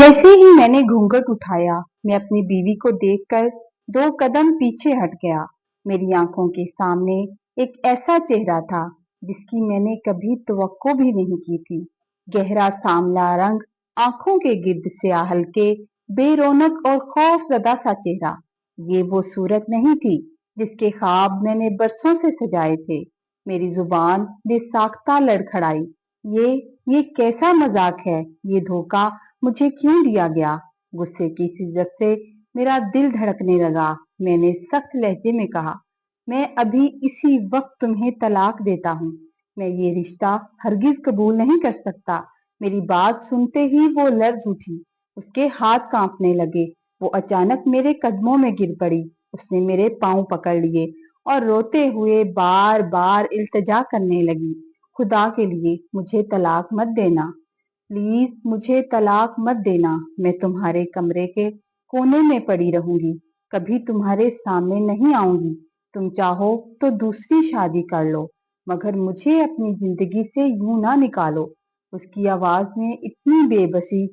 जैसे ही मैंने घूंघट उठाया, मैं अपनी बीवी को देखकर 2 कदम पीछे हट गया। मेरी आंखों के सामने एक ऐसा चेहरा था जिसकी मैंने कभी तवक्को भी नहीं की थी। गहरा सांवला रंग, आंखों के गिर्द स्याह हल्के, बेरौनक और खौफजदा सा चेहरा। ये वो सूरत नहीं थी जिसके ख्वाब मैंने बरसों से सजाए थे। मेरी जुबान बेसाख्ता लड़खड़ाई। ये ये कैसा मजाक है? ये धोखा मुझे क्यों दिया गया? गुस्से की शिद्दत से मेरा दिल धड़कने लगा। मैंने सख्त लहजे में कहा, मैं अभी इसी वक्त तुम्हें तलाक देता हूँ। मैं ये रिश्ता हरगिज कबूल नहीं कर सकता। मेरी बात सुनते ही वो लर्ज उठी। उसके हाथ कांपने लगे। वो अचानक मेरे कदमों में गिर पड़ी। उसने मेरे पांव पकड़ लिए और रोते हुए बार बार इल्तिजा करने लगी, खुदा के लिए मुझे तलाक मत देना, प्लीज मुझे तलाक मत देना। मैं तुम्हारे कमरे के कोने में पड़ी रहूंगी, कभी तुम्हारे सामने नहीं आऊंगी। तुम चाहो तो दूसरी शादी कर लो, मगर मुझे अपनी जिंदगी से यूं ना निकालो। उसकी आवाज में इतनी बेबसी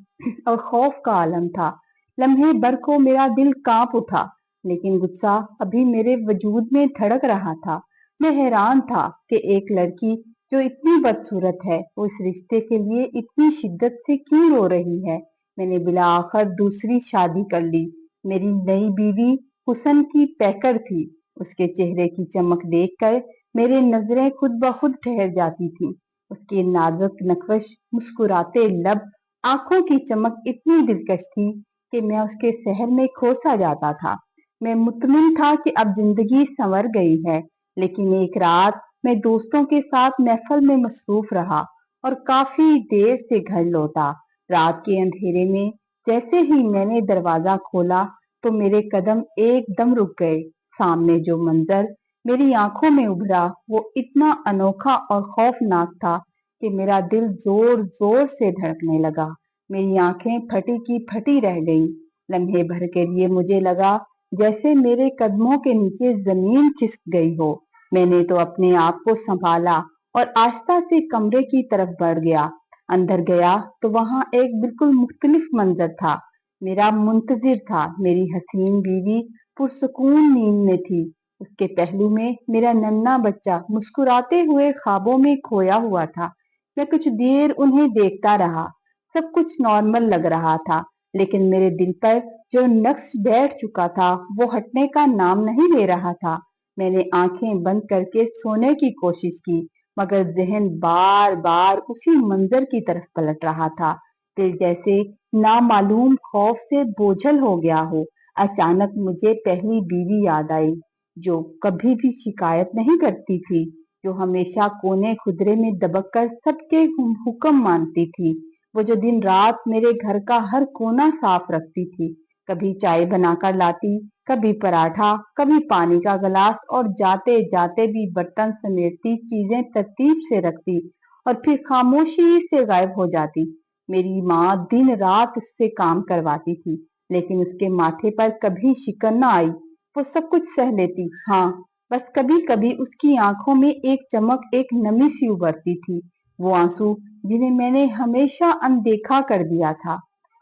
और खौफ का आलम था। लम्हे भर को मेरा दिल कांप उठा, लेकिन गुस्सा अभी मेरे वजूद में धड़क रहा था। मैं हैरान था कि एक लड़की जो इतनी बदसूरत है, वो इस रिश्ते के लिए इतनी शिद्दत से क्यों रो रही है। मैंने बिला आखिर दूसरी शादी कर ली। मेरी नई बीवी हुस्न की पैकर थी। उसके चेहरे की चमक देखकर मेरी नजरें खुद ब खुद ठहर जाती थीं। उसके नाजुक नक्श, मुस्कुराते लब, आंखों की चमक इतनी दिलकश थी कि मैं उसके शहर में खो सा जाता था। मैं मुतमिन था कि अब जिंदगी संवर गई है, लेकिन एक रात मैं दोस्तों के साथ महफिल में मसरूफ रहा और काफी देर से घर लौटा। रात के अंधेरे में जैसे ही मैंने दरवाजा खोला तो मेरे कदम एकदम रुक गए। सामने जो मंजर मेरी आंखों में उभरा वो इतना अनोखा और खौफनाक था कि मेरा दिल जोर जोर से धड़कने लगा। मेरी आंखें फटी की फटी रह गईं। लम्हे भर के लिए मुझे लगा जैसे मेरे कदमों के नीचे जमीन खिसक गई हो। मैंने तो अपने आप को संभाला और आहिस्ता से कमरे की तरफ बढ़ गया। अंदर गया तो वहां एक बिल्कुल मुख्तलिफ मंजर था। मेरा मुंतजिर था। मेरी हसीन बीवी पुरसुकून नींद में थी। उसके पहलू में मेरा नन्हा बच्चा मुस्कुराते हुए ख्वाबों में खोया हुआ था। मैं कुछ देर उन्हें देखता रहा। सब कुछ नॉर्मल लग रहा था, लेकिन मेरे दिल पर जो नक्श बैठ चुका था वो हटने का नाम नहीं ले रहा था। मैंने आंखें बंद करके सोने की कोशिश की, मगर जहन बार बार उसी मंजर की तरफ पलट रहा था। दिल जैसे नामालूम खौफ से बोझल हो गया हो। अचानक मुझे पहली बीवी याद आई, जो कभी भी शिकायत नहीं करती थी, जो हमेशा कोने खुदरे में दबक कर सबके हुक्म मानती थी। वो जो दिन रात मेरे घर का हर कोना साफ रखती थी, कभी चाय बनाकर लाती, कभी पराठा, कभी पानी का गिलास, और जाते जाते भी बर्तन समेटती, चीजें तरतीब से रखती और फिर खामोशी से गायब हो जाती। मेरी माँ दिन रात उससे काम करवाती थी, लेकिन उसके माथे पर कभी शिकन न आई। वो सब कुछ सह लेती, हाँ, बस कभी कभी उसकी आंखों में एक चमक, एक नमी सी उभरती थी। वो आंसू जिन्हें मैंने हमेशा अनदेखा कर दिया था।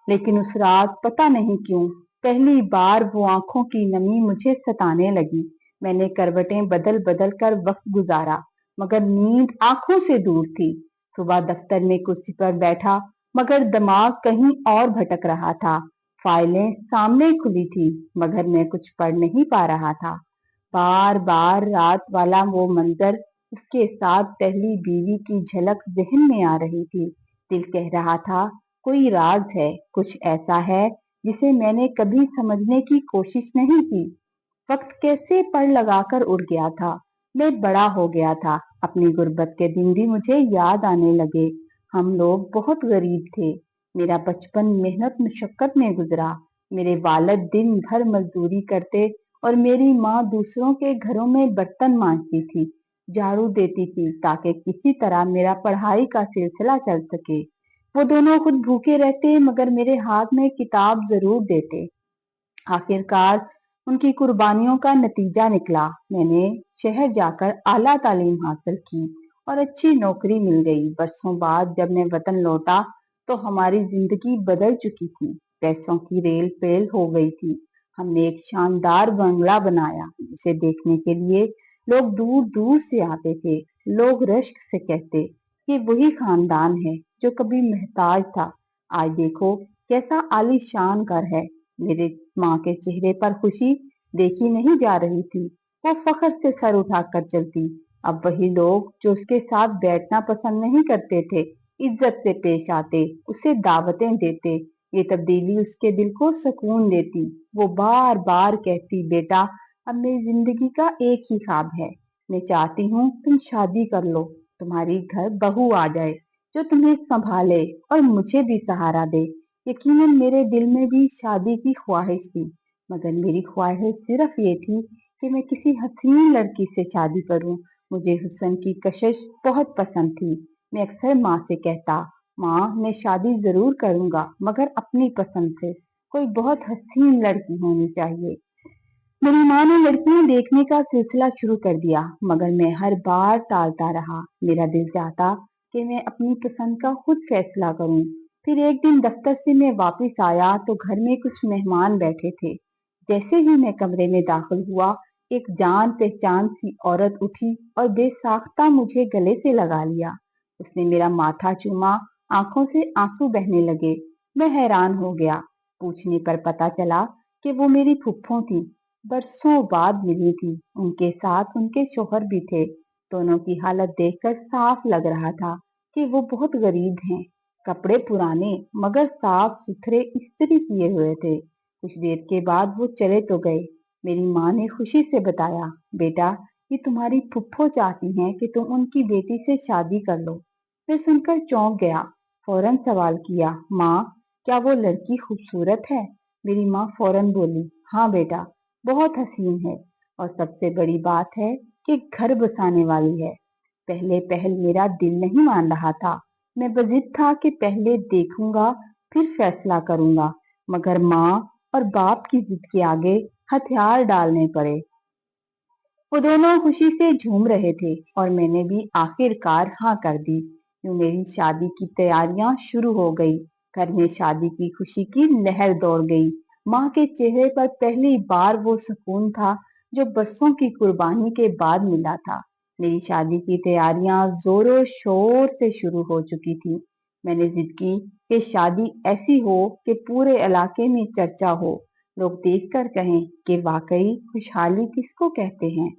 लेकिन उस रात पता नहीं क्यों पहली बार वो आंखों की नमी मुझे सताने लगी। मैंने करवटें बदल बदल कर वक्त गुजारा, मगर नींद आंखों से दूर थी। सुबह दफ्तर में कुर्सी पर बैठा, मगर दिमाग कहीं और भटक रहा था। फाइलें सामने खुली थी, मगर मैं कुछ पढ़ नहीं पा रहा था। बार बार रात वाला वो मंजर, उसके साथ पहली बीवी की झलक जहन में आ रही थी। दिल कह रहा था, कोई राज है, कुछ ऐसा है जिसे मैंने कभी समझने की कोशिश नहीं की। वक्त कैसे पर लगाकर उड़ गया था। मैं बड़ा हो गया था। अपनी गुर्बत के दिन भी मुझे याद आने लगे। हम लोग बहुत गरीब थे। मेरा बचपन मेहनत मुशक्कत में गुजरा। मेरे वालिद दिन भर मजदूरी करते और मेरी माँ दूसरों के घरों में बर्तन मांजती थी, झाड़ू देती थी, ताकि किसी तरह मेरा पढ़ाई का सिलसिला चल सके। वो दोनों खुद भूखे रहते, मगर मेरे हाथ में किताब जरूर देते। आखिरकार उनकी कुर्बानियों का नतीजा निकला। मैंने शहर जाकर आला तालीम हासिल की और अच्छी नौकरी मिल गई। बरसों बाद जब मैं वतन लौटा तो हमारी जिंदगी बदल चुकी थी। पैसों की रेल फेल हो गई थी। हमने एक शानदार बंगला बनाया जिसे देखने के लिए लोग दूर दूर से आते थे। लोग रश्क से कहते, ये वही खानदान है जो कभी महताज था। आज देखो कैसा आलीशान घर है। मेरे माँ के चेहरे पर खुशी देखी नहीं जा रही थी। वो फख्र से सर उठाकर चलती। अब वही लोग जो उसके साथ बैठना पसंद नहीं करते थे, इज्जत से पेश आते, उसे दावतें देते। ये तब्दीली उसके दिल को सुकून देती। वो बार बार कहती, बेटा अब मेरी जिंदगी का एक ही ख्वाब है। मैं चाहती हूँ तुम शादी कर लो, तुम्हारी घर बहू आ जाए जो तुम्हें संभाले और मुझे भी सहारा दे। यकीनन मेरे दिल में भी शादी की ख्वाहिश थी, मगर मेरी ख्वाहिश सिर्फ ये थी कि मैं किसी हसीन लड़की से शादी करूं। मुझे हुस्न की कशिश बहुत पसंद थी। मैं अक्सर माँ से कहता, माँ मैं शादी जरूर करूंगा मगर अपनी पसंद से, कोई बहुत हसीन लड़की होनी चाहिए। मेरी माँ ने लड़कियां देखने का सिलसिला शुरू कर दिया, मगर मैं हर बार टालता रहा। मेरा दिल चाहता कि मैं अपनी पसंद का खुद फैसला करूं। फिर एक दिन दफ्तर से मैं वापस आया तो घर में कुछ मेहमान बैठे थे। जैसे ही मैं कमरे में दाखिल हुआ, एक जान पहचान सी औरत उठी और बेसाख्ता मुझे गले से लगा लिया। उसने मेरा माथा चूमा, आंखों से आंसू बहने लगे। मैं हैरान हो गया। पूछने पर पता चला कि वो मेरी फुफ्फो थी। बरसों बाद मिली थी। उनके साथ उनके शोहर भी थे। दोनों की हालत देखकर साफ लग रहा था कि वो बहुत गरीब हैं। कपड़े पुराने मगर साफ सुथरे इस्त्री किए हुए थे। कुछ देर के बाद वो चले तो गए। मेरी माँ ने खुशी से बताया, बेटा ये तुम्हारी फुफ्फो चाहती हैं कि तुम उनकी बेटी से शादी कर लो। मैं सुनकर चौंक गया। फौरन सवाल किया, माँ क्या वो लड़की खूबसूरत है? मेरी माँ फौरन बोली, हाँ बेटा बहुत हसीन है, और सबसे बड़ी बात है कि घर बसाने वाली है। पहले पहल मेरा दिल नहीं मान रहा था। मैं बजिद था कि पहले देखूंगा फिर फैसला करूंगा, मगर माँ और बाप की जिद के आगे हथियार डालने पड़े। वो दोनों खुशी से झूम रहे थे और मैंने भी आखिरकार हाँ कर दी। यूं मेरी शादी की तैयारियां शुरू हो गई। घर में शादी की खुशी की लहर दौड़ गई। माँ के चेहरे पर पहली बार वो सुकून था जो बरसों की कुर्बानी के बाद मिला था। मेरी शादी की तैयारियां जोरों शोर से शुरू हो चुकी थी। मैंने जिद की कि शादी ऐसी हो कि पूरे इलाके में चर्चा हो, लोग देखकर कहें कि वाकई खुशहाली किसको कहते हैं।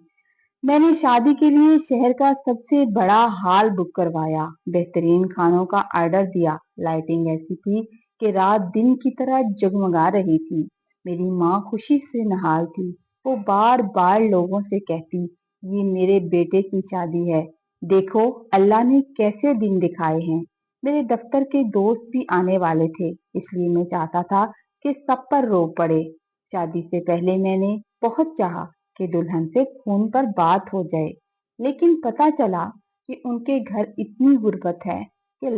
मैंने शादी के लिए शहर का सबसे बड़ा हॉल बुक करवाया, बेहतरीन खानों का ऑर्डर दिया। लाइटिंग ऐसी थी कि रात दिन की तरह जगमगा रही थी। मेरी माँ खुशी से नहाल थी। वो बार बार लोगों से कहती, ये मेरे बेटे की शादी है, देखो अल्लाह ने कैसे दिन दिखाए हैं। मेरे दफ्तर के दोस्त भी आने वाले थे, इसलिए मैं चाहता था कि सब पर रो पड़े। शादी से पहले मैंने बहुत चाहा कि दुल्हन से फोन पर बात हो जाए, लेकिन पता चला कि उनके घर इतनी गुर्बत है कि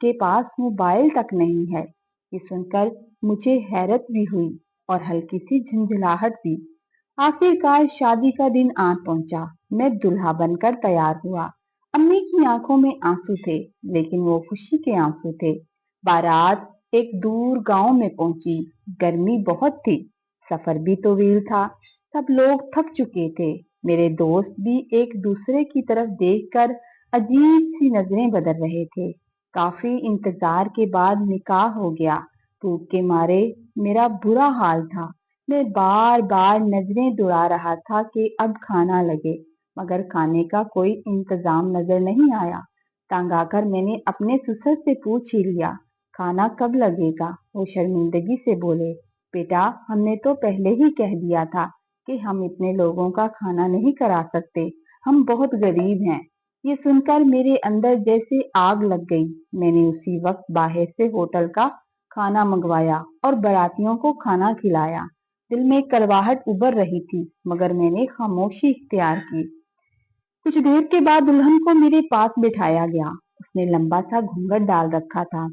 के पास मोबाइल तक नहीं है। ये सुनकर मुझे हैरत भी हुई और हल्की सी झंझलाहट भी। आखिरकार शादी का दिन आ पहुंचा। मैं दुल्हा बनकर तैयार हुआ। अम्मी की आंखों में आंसू थे, लेकिन वो खुशी के आंसू थे। बारात एक दूर गांव में पहुंची। गर्मी बहुत थी, सफर भी तवील था। सब लोग थक चुके थे। मेरे दोस्त भी एक दूसरे की तरफ देखकर अजीब सी नजरें बदल रहे थे। काफी इंतजार के बाद निकाह हो गया। भूख के मारे मेरा बुरा हाल था। मैं बार बार नजरें दौड़ा रहा था कि अब खाना लगे, मगर खाने का कोई इंतजाम नजर नहीं आया। तंग आकर मैंने अपने ससुर से पूछ ही लिया, खाना कब लगेगा? वो शर्मिंदगी से बोले, बेटा हमने तो पहले ही कह दिया था कि हम इतने लोगों का खाना नहीं करा सकते, हम बहुत गरीब हैं। ये सुनकर मेरे अंदर जैसे आग लग गई। मैंने उसी वक्त बाहर से होटल का खाना मंगवाया और बारातियों को खाना खिलाया। दिल में कड़वाहट उभर रही थी, मगर मैंने खामोशी इख्तियार की। कुछ देर के बाद दुल्हन को मेरे पास बिठाया गया। उसने लंबा सा घूंघट डाल रखा था।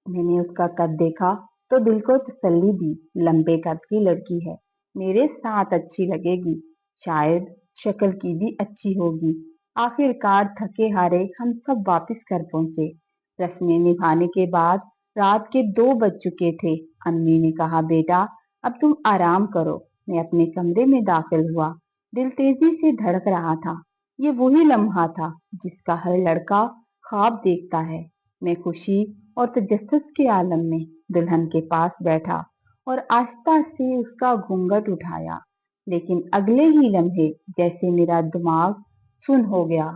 मैंने उसका कद देखा तो दिल को तसल्ली दी। लंबे कद की लड़की है, मेरे साथ अच्छी लगेगी, शायद शक्ल की भी अच्छी होगी। आखिरकार थके हारे हम सब वापस घर पहुंचे। रस्में निभाने के बाद रात के 2 बज चुके थे। अम्मी ने कहा, बेटा अब तुम आराम करो। मैं अपने कमरे में दाखिल हुआ। दिल तेजी से धड़क रहा था। ये वही लम्हा था जिसका हर लड़का ख्वाब देखता है। मैं खुशी और तजस्सुस के आलम में दुल्हन के पास बैठा और आहिस्ता से उसका घूंघट उठाया। लेकिन अगले ही लम्हे जैसे मेरा दिमाग सुन हो गया।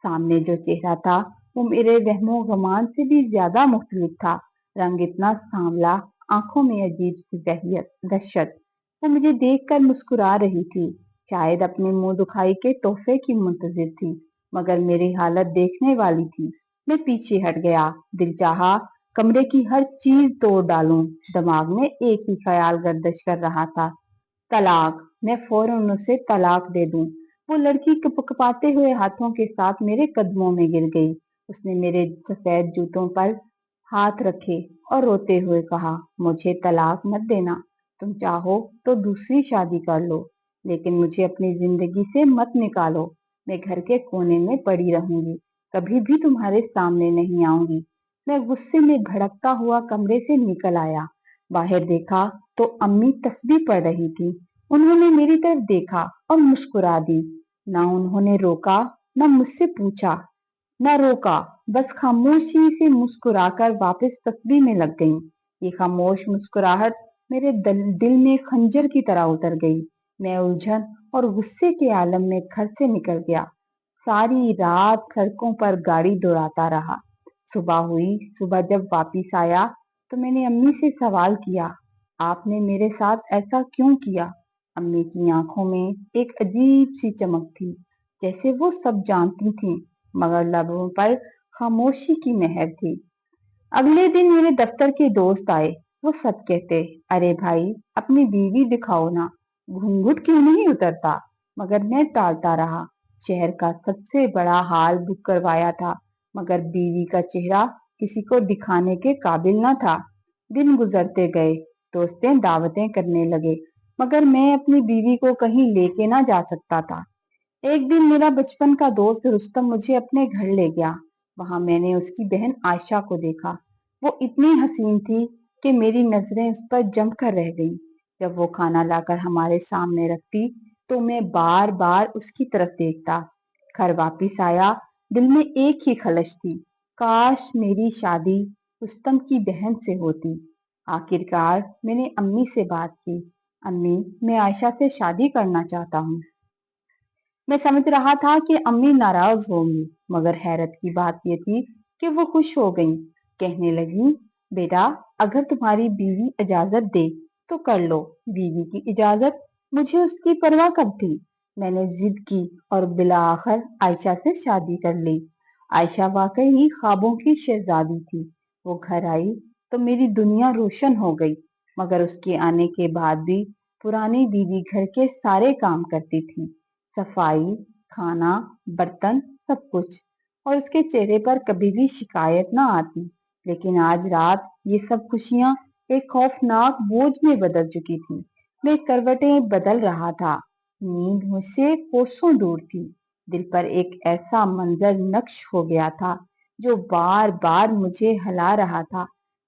सामने जो चेहरा था वो मेरे वहमो गुमान से भी ज्यादा मुख्तलिफ था। रंग इतना सांवला, आंखों में अजीब सी दहशत। वो मुझे देखकर मुस्कुरा रही थी, शायद अपने मुंह दुखाई के तोहफे की मुंतजिर थी, मगर मेरी हालत देखने वाली थी। मैं पीछे हट गया। दिल चाहा कमरे की हर चीज तोड़ डालूं। दिमाग में एक ही ख्याल गर्दिश कर रहा था, तलाक। मैं फौरन उसे तलाक दे दूं। वो लड़की कपकपाते हुए हाथों के साथ मेरे कदमों में गिर गई। उसने मेरे सफेद जूतों पर हाथ रखे और रोते हुए कहा, मुझे तलाक मत देना। तुम चाहो तो दूसरी शादी कर लो, लेकिन मुझे अपनी जिंदगी से मत निकालो। मैं घर के कोने में पड़ी रहूंगी, कभी भी तुम्हारे सामने नहीं आऊंगी। मैं गुस्से में भड़कता हुआ कमरे से निकल आया। बाहर देखा तो अम्मी तस्बीह पढ़ रही थी। उन्होंने मेरी तरफ देखा और मुस्कुरा दी। ना उन्होंने रोका, ना मुझसे पूछा, ना रोका, बस खामोशी से मुस्कुराकर वापस तस्बीह में लग गईं। ये खामोश मुस्कुराहट मेरे दिल में खंजर की तरह उतर गई। मैं उलझन और गुस्से के आलम में घर से निकल गया। सारी रात सड़कों पर गाड़ी दौड़ाता रहा। सुबह हुई। सुबह जब वापिस आया तो मैंने अम्मी से सवाल किया, आपने मेरे साथ ऐसा क्यों किया? अम्मी की आंखों में एक अजीब सी चमक थी, जैसे वो सब जानती थीं, मगर लबों पर खामोशी की मेहर थी। अगले दिन मेरे दफ्तर के दोस्त आए। वो सब कहते, अरे भाई अपनी बीवी दिखाओ ना, घूंघट क्यों नहीं उतरता? मगर मैं टालता रहा। शहर का सबसे बड़ा हॉल बुक करवाया था, मगर बीवी का चेहरा किसी को दिखाने के काबिल न था। दिन गुजरते गए, दोस्तें दावतें करने लगे, मगर मैं अपनी बीवी को कहीं लेके ना जा सकता था। एक दिन मेरा बचपन का दोस्त रुस्तम मुझे अपने घर ले गया। वहां मैंने उसकी बहन आयशा को देखा। वो इतनी हसीन थी कि मेरी नजरें उस पर जमकर रह गईं। जब वो खाना लाकर हमारे सामने रखती तो मैं बार बार उसकी तरफ देखता। घर वापिस आया, दिल में एक ही खलश थी, काश मेरी शादी रुस्तम की बहन से होती। आखिरकार मैंने अम्मी से बात की, अम्मी मैं आयशा से शादी करना चाहता हूँ। मैं समझ रहा था कि अम्मी नाराज होंगी, मगर हैरत की बात यह थी कि वो खुश हो गईं। कहने लगी, बेटा अगर तुम्हारी बीवी इजाजत दे तो कर लो। बीवी की इजाजत, मुझे उसकी परवाह कब थी। मैंने जिद की और बिलाखिर आयशा से शादी कर ली। आयशा वाकई ही ख्वाबों की शहजादी थी। वो घर आई तो मेरी दुनिया रोशन हो गई, मगर उसके आने के बाद भी पुरानी बीवी घर के सारे काम करती थी, सफाई, खाना, बर्तन, सब कुछ, और उसके चेहरे पर कभी भी शिकायत ना आती। लेकिन आज रात ये सब खुशियां एक खौफनाक बोझ में बदल चुकी थी। मैं करवटें बदल रहा था, नींद मुझसे कोसों दूर थी। दिल पर एक ऐसा मंजर नक्श हो गया था जो बार बार मुझे हिला रहा था।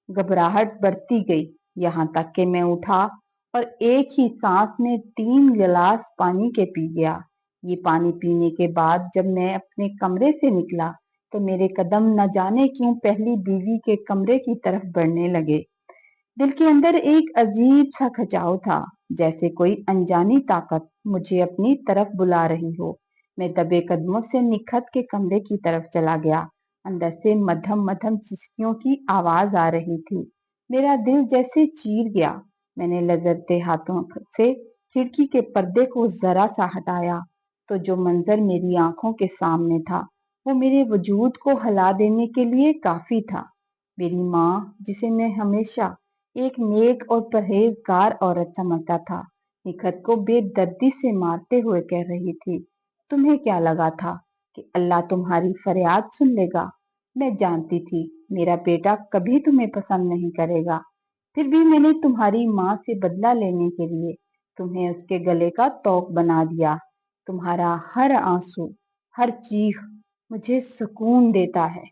घबराहट बढ़ती गई, यहाँ तक कि मैं उठा और एक ही सांस में 3 गिलास पानी के पी गया। ये पानी पीने के बाद जब मैं अपने कमरे से निकला तो मेरे कदम न जाने क्यों पहली बीवी के कमरे की तरफ बढ़ने लगे। दिल के अंदर एक अजीब सा खचाव था, जैसे कोई अनजानी ताकत मुझे अपनी तरफ बुला रही हो। मैं दबे कदमों से निखत के कमरे की तरफ चला गया। अंदर से मध्यम मध्यम सिसकियों की आवाज आ रही थी। मेरा दिल जैसे चीर गया। मैंने लजरते हाथों से खिड़की के पर्दे को जरा सा हटाया तो जो मंजर मेरी आंखों के सामने था वो मेरे वजूद को हिला देने के लिए काफी था। मेरी माँ, जिसे मैं हमेशा एक नेक और परहेजगार औरत समझता था, निखत को बेदर्दी से मारते हुए कह रही थी, तुम्हें क्या लगा था कि अल्लाह तुम्हारी फरियाद सुन लेगा? मैं जानती थी मेरा बेटा कभी तुम्हें पसंद नहीं करेगा, फिर भी मैंने तुम्हारी माँ से बदला लेने के लिए तुम्हें उसके गले का तोक बना दिया। तुम्हारा हर आंसू, हर चीख मुझे सुकून देता है।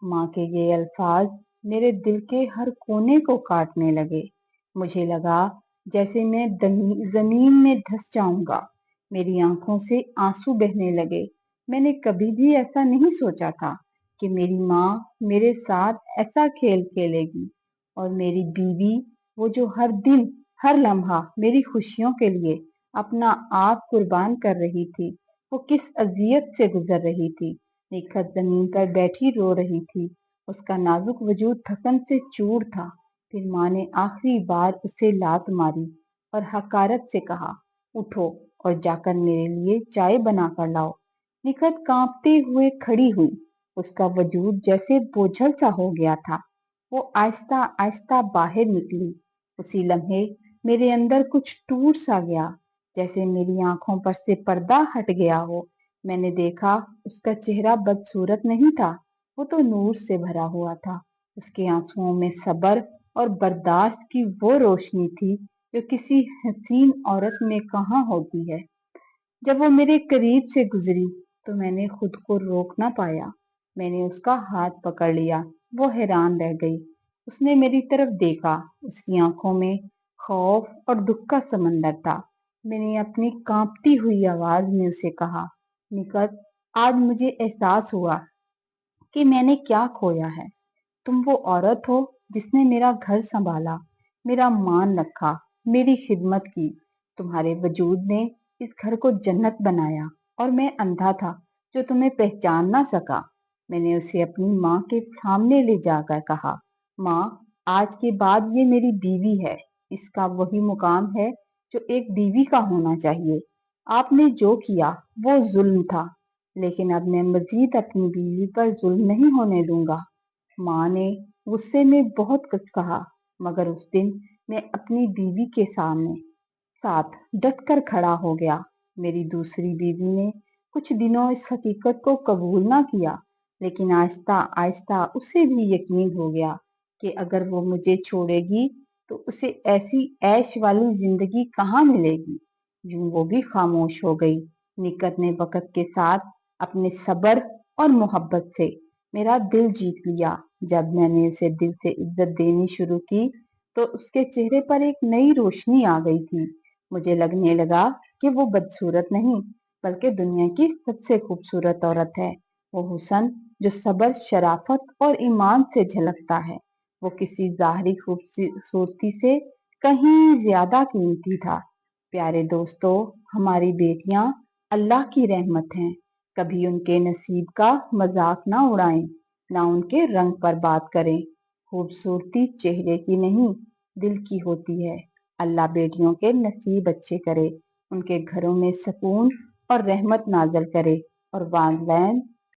माँ के ये अल्फाज मेरे दिल के हर कोने को काटने लगे। मुझे लगा जैसे मैं जमीन में धंस जाऊंगा। मेरी आंखों से आंसू बहने लगे। मैंने कभी भी ऐसा नहीं सोचा था कि मेरी माँ मेरे साथ ऐसा खेल खेलेगी। और मेरी बीवी, वो जो हर दिन हर लम्हा मेरी खुशियों के लिए अपना आप कुर्बान कर रही थी, वो किस अजियत से गुजर रही थी। निखत जमीन पर बैठी रो रही थी। उसका नाजुक वजूद थकन से चूर था। फिर माँ ने आखिरी बार उसे लात मारी और हकारत से कहा, उठो और जाकर मेरे लिए चाय बना कर लाओ। निखत कांपते हुए खड़ी हुई। उसका वजूद जैसे बोझल सा हो गया था। वो आहिस्ता आहिस्ता बाहर निकली। उसी लम्हे मेरे अंदर कुछ टूट सा गया, जैसे मेरी आंखों पर से पर्दा हट गया हो। मैंने देखा उसका चेहरा बदसूरत नहीं था, वो तो नूर से भरा हुआ था। उसके आंसुओं में सब्र और बर्दाश्त की वो रोशनी थी जो किसी हसीन औरत में कहाँ होती है। जब वो मेरे करीब से गुजरी तो मैंने खुद को रोक ना पाया। मैंने उसका हाथ पकड़ लिया। वो हैरान रह गई। उसने मेरी तरफ देखा। उसकी आंखों में खौफ और दुख का समंदर था। मैंने अपनी कांपती हुई आवाज में उसे कहा, निकट, आज मुझे एहसास हुआ कि मैंने क्या खोया है। तुम वो औरत हो जिसने मेरा घर संभाला, मेरा मान रखा, मेरी खिदमत की। तुम्हारे वजूद ने इस घर को जन्नत बनाया और मैं अंधा था जो तुम्हें पहचान ना सका। मैंने उसे अपनी माँ के सामने ले जाकर कहा, माँ, आज के बाद ये मेरी बीवी है। इसका वही मुकाम है जो एक बीवी का होना चाहिए। आपने जो किया वो जुल्म था, लेकिन अब मैं मजीद अपनी बीवी पर जुल्म नहीं होने दूंगा। माँ ने गुस्से में बहुत कुछ कहा, मगर उस दिन मैं अपनी बीवी के सामने साथ डटकर खड़ा हो गया। मेरी दूसरी बीवी ने कुछ दिनों इस हकीकत को कबूल ना किया, लेकिन आहिस्ता आहिस्ता उसे भी यकीन हो गया कि अगर वो मुझे छोड़ेगी तो उसे ऐसी ऐश वाली जिंदगी कहाँ मिलेगी। यूं वो भी खामोश हो गई। निकट ने वक्त के साथ अपने सब्र और मोहब्बत से मेरा दिल जीत लिया। जब मैंने उसे दिल से इज्जत देनी शुरू की तो उसके चेहरे पर एक नई रोशनी आ गई थी। मुझे लगने लगा कि वो बदसूरत नहीं, बल्कि दुनिया की सबसे खूबसूरत औरत है। वो हुस्न जो सब्र, शराफत और ईमान से झलकता है, वो किसी ज़ाहरी खूबसूरती से कहीं ज्यादा कीमती था। प्यारे दोस्तों, हमारी बेटियां अल्लाह की रहमत हैं। कभी उनके नसीब का मजाक ना उड़ाएं, ना उनके रंग पर बात करें। खूबसूरती चेहरे की नहीं, दिल की होती है। अल्लाह बेटियों के नसीब अच्छे करे, उनके घरों में सुकून और रहमत नाज़िल करे और वालिदैन